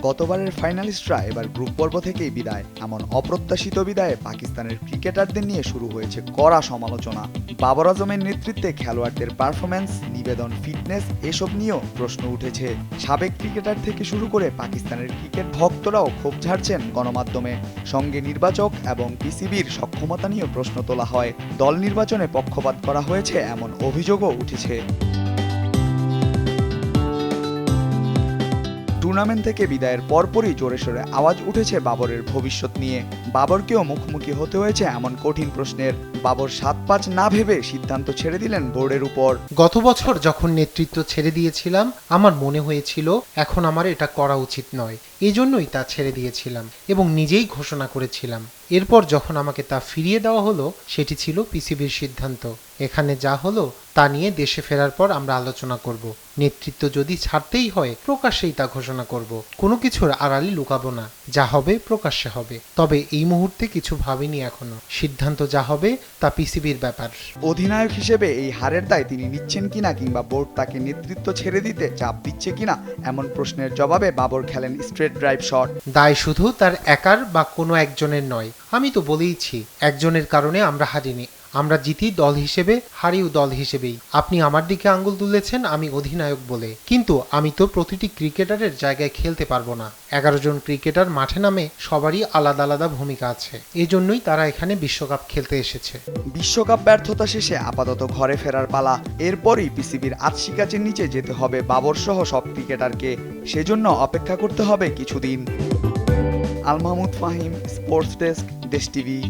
গতবারের ফাইনালিস্টরা এবার গ্রুপ পর্ব থেকেই বিদায়। এমন অপ্রত্যাশিত বিদায়ে পাকিস্তানের ক্রিকেটারদের নিয়ে শুরু হয়েছে কড়া সমালোচনা। বাবর আজমের নেতৃত্বে খেলোয়াড়দের পারফরম্যান্স, নিবেদন, ফিটনেস এসব নিয়েও প্রশ্ন উঠেছে। সাবেক ক্রিকেটার থেকে শুরু করে পাকিস্তানের ক্রিকেট ভক্তরাও ক্ষোভ ঝাড়ছেন গণমাধ্যমে। সঙ্গে নির্বাচক এবং পিসিবির সক্ষমতা নিয়েও প্রশ্ন তোলা হয়। দল নির্বাচনে পক্ষপাত করা হয়েছে এমন অভিযোগও উঠেছে। টুর্নামেন্ট থেকে বিদায়ের পরপরই জোরে সোরে আওয়াজ উঠেছে বাবরের ভবিষ্যৎ নিয়ে। বাবরকেও মুখোমুখি হতে হয়েছে এমন কঠিন প্রশ্নের। বাবর ৭-৫ না ভেবে সিদ্ধান্ত ছেড়ে দিলেন বোর্ডের উপর। গত বছর যখন নেতৃত্ব ছেড়ে দিয়েছিলাম, আমার মনে হয়েছিল এখন আমার এটা করা উচিত নয়। এজন্যই তা ছেড়ে দিয়েছিলাম এবং নিজেই ঘোষণা করেছিলাম। এরপর যখন আমাকে তা ফিরিয়ে দেওয়া হলো, সেটি ছিল পিসিবির সিদ্ধান্ত। এখানে যা হলো তা নিয়ে দেশে ফেরার পর আমরা আলোচনা করব। নেতৃত্ব যদি ছাড়তেই হয়, প্রকাশ্যেই তা ঘোষণা করব। কোনো কিছুর আড়ালে লুকাবো না। যা হবে প্রকাশ্যে হবে। তবে এই মুহূর্তে কিছু ভাবিনি এখনো। সিদ্ধান্ত যা হবে তা পিসিবির ব্যাপার। অধিনায়ক হিসেবে এই হারের দায় তিনি নিচ্ছেন কিনা, কিংবা বোর্ড তাকে নেতৃত্ব ছেড়ে দিতে চাপ দিচ্ছে কিনা, এমন প্রশ্নের জবাবে বাবর খেলেন স্ট্রেট ড্রাইভ শট। দায় শুধু তার একার বা কোনো একজনের নয়। আমি তো বলেইছি, একজনের কারণে আমরা হারিনি। আমরা জিতি দল হিসেবে, হারিও দল হিসেবেই। আপনি আমার দিকে আঙ্গুল তুলেছেন আমি অধিনায়ক বলে, কিন্তু আমি তো প্রতিটি ক্রিকেটারের জায়গায় খেলতে পারবো না। 11 জন ক্রিকেটার মাঠে নামে, সবারই আলাদা আলাদা ভূমিকা আছে। এজন্যই তারা এখানে বিশ্বকাপ খেলতে এসেছে। বিশ্বকাপ ব্যর্থতা শেষে আপাতত ঘরে ফেরার পালা। এরপরই পিসিবির আতশিকাচের নিচে যেতে হবে বাবর সহ সব ক্রিকেটারকে। সেজন্য অপেক্ষা করতে হবে কিছুদিন। আল মাহমুদ ফাহিম, স্পোর্টস ডেস্ক, দেশ টিভি।